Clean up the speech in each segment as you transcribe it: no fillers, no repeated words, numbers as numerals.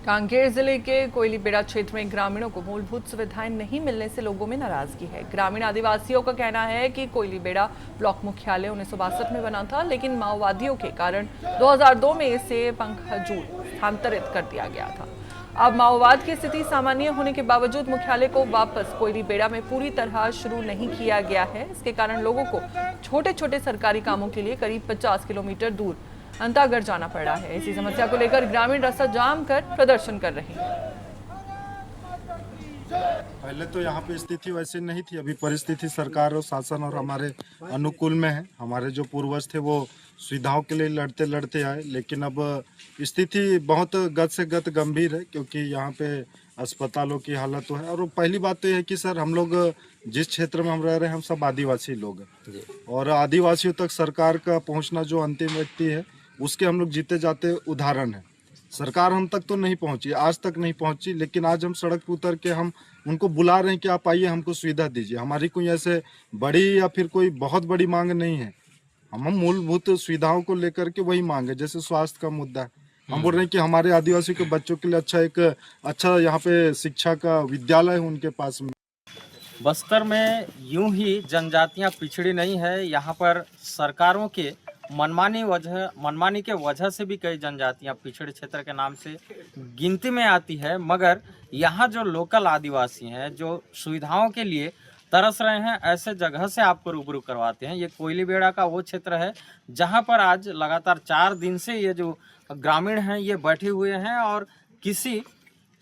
कांकेर जिले के कोयलीबेड़ा क्षेत्र में ग्रामीणों को मूलभूत सुविधाएं नहीं मिलने से लोगों में नाराजगी है। ग्रामीण आदिवासियों का कहना है कि कोयलीबेड़ा ब्लॉक मुख्यालय 1962 में बना था, लेकिन माओवादियों के कारण 2002 में इसे पंखजूर स्थानांतरित कर दिया गया था। अब माओवाद की स्थिति सामान्य होने के बावजूद मुख्यालय को वापस कोयलीबेड़ा में पूरी तरह शुरू नहीं किया गया है। इसके कारण लोगों को छोटे छोटे सरकारी कामों के लिए करीब 50 किलोमीटर दूर अंतागढ़ जाना पड़ रहा है। इसी समस्या को लेकर ग्रामीण रास्ता जाम कर प्रदर्शन कर रहे हैं। पहले तो यहाँ पे स्थिति वैसे नहीं थी, अभी परिस्थिति सरकार और शासन और हमारे अनुकूल में है। हमारे जो पूर्वज थे वो सुविधाओं के लिए लड़ते लड़ते आए, लेकिन अब स्थिति बहुत गत से गत गंभीर है, क्योंकि यहाँ पे अस्पतालों की हालत तो है। और पहली बात तो ये है कि सर, हम लोग जिस क्षेत्र में हम रह रहे हैं, हम सब आदिवासी लोग हैं, और आदिवासियों तक सरकार का पहुँचना जो अंतिम व्यक्ति है, उसके हम लोग जीते जाते उदाहरण है। सरकार हम तक तो नहीं पहुंची, आज तक नहीं पहुंची, लेकिन आज हम सड़क पर उतर के हम उनको बुला रहे हैं कि आप आइए, हमको सुविधा दीजिए। हमारी कोई ऐसे बड़ी या फिर कोई बहुत बड़ी मांग नहीं है। हम मूलभूत सुविधाओं को लेकर के वही मांग है, जैसे स्वास्थ्य का मुद्दा है। हम बोल रहे हैं कि हमारे आदिवासी के बच्चों के लिए अच्छा यहाँ पे शिक्षा का विद्यालय है उनके पास में। बस्तर में यूं ही जनजातियां पिछड़ी नहीं है। यहाँ पर सरकारों के मनमानी के वजह से भी कई जनजातियां पिछड़े क्षेत्र के नाम से गिनती में आती है। मगर यहाँ जो लोकल आदिवासी हैं, जो सुविधाओं के लिए तरस रहे हैं, ऐसे जगह से आपको रूबरू करवाते हैं। ये कोयलीबेड़ा का वो क्षेत्र है जहाँ पर आज लगातार 4 दिन से ये जो ग्रामीण हैं ये बैठे हुए हैं और किसी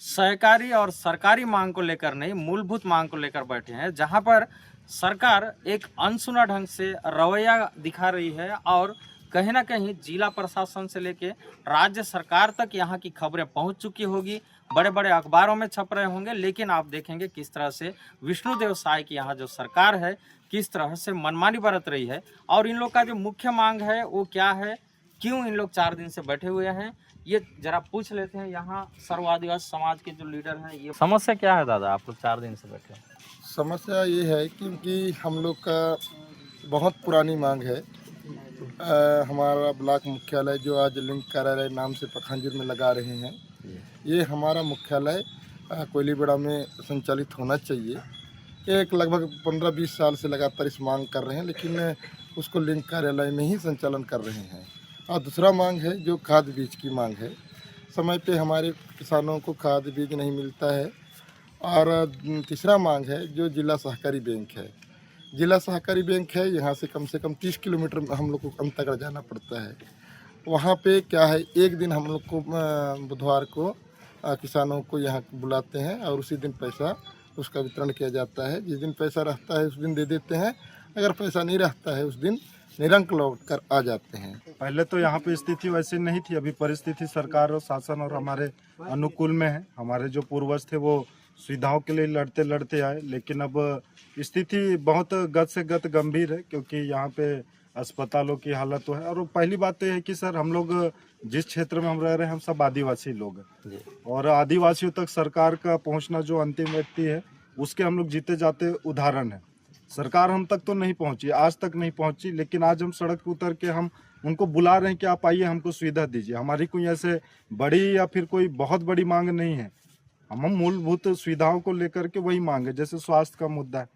सहकारी और सरकारी मांग को लेकर नहीं, मूलभूत मांग को लेकर बैठे हैं, जहां पर सरकार एक अनसुना ढंग से रवैया दिखा रही है और कहीं ना कहीं जिला प्रशासन से लेके राज्य सरकार तक यहाँ की खबरें पहुंच चुकी होगी, बड़े बड़े अखबारों में छप रहे होंगे। लेकिन आप देखेंगे किस तरह से विष्णुदेव साय की यहाँ जो सरकार है किस तरह से मनमानी बरत रही है। और इन लोग का जो मुख्य मांग है वो क्या है, क्यों इन लोग 4 दिन से बैठे हुए हैं, ये जरा पूछ लेते हैं। यहाँ सर्व आदिवासी समाज के जो लीडर हैं, ये समस्या क्या है दादा, आप लोग 4 दिन से बैठे हैं? समस्या ये है क्योंकि हम लोग का बहुत पुरानी मांग है। हमारा ब्लॉक मुख्यालय जो आज लिंक कार्यालय नाम से पखांजूर में लगा रहे हैं, ये हमारा मुख्यालय कोयलीबेड़ा में संचालित होना चाहिए। एक लगभग 15-20 साल से लगातार इस मांग कर रहे हैं, लेकिन उसको लिंक कार्यालय में ही संचालन कर रहे हैं। और दूसरा मांग है जो खाद बीज की मांग है। समय पे हमारे किसानों को खाद बीज नहीं मिलता है। और तीसरा मांग है जो जिला सहकारी बैंक है। जिला सहकारी बैंक है, यहाँ से कम 30 किलोमीटर हम लोग को अंतागढ़ जाना पड़ता है। वहाँ पे क्या है, एक दिन हम लोग को बुधवार को किसानों को यहाँ बुलाते हैं और उसी दिन पैसा उसका वितरण किया जाता है। जिस दिन पैसा रहता है उस दिन दे देते हैं, अगर पैसा नहीं रहता है उस दिन निरंक लौट कर आ जाते हैं। पहले तो यहाँ पे स्थिति वैसे नहीं थी, अभी परिस्थिति सरकार और शासन और हमारे अनुकूल में है। हमारे जो पूर्वज थे वो सुविधाओं के लिए लड़ते लड़ते आए, लेकिन अब स्थिति बहुत गत से गत गंभीर है, क्योंकि यहाँ पे अस्पतालों की हालत तो है। और पहली बात तो ये है कि सर, हम लोग जिस क्षेत्र में हम रह रहे हैं, हम सब आदिवासी लोग हैं, और आदिवासियों तक सरकार का पहुँचना जो अंतिम व्यक्ति है, उसके हम लोग जीते जाते उदाहरण है। सरकार हम तक तो नहीं पहुंची, आज तक नहीं पहुंची, लेकिन आज हम सड़क पर उतर के हम उनको बुला रहे हैं कि आप आइए, हमको सुविधा दीजिए। हमारी कोई ऐसे बड़ी या फिर कोई बहुत बड़ी मांग नहीं है। हम मूलभूत सुविधाओं को लेकर के वही मांग है, जैसे स्वास्थ्य का मुद्दा है।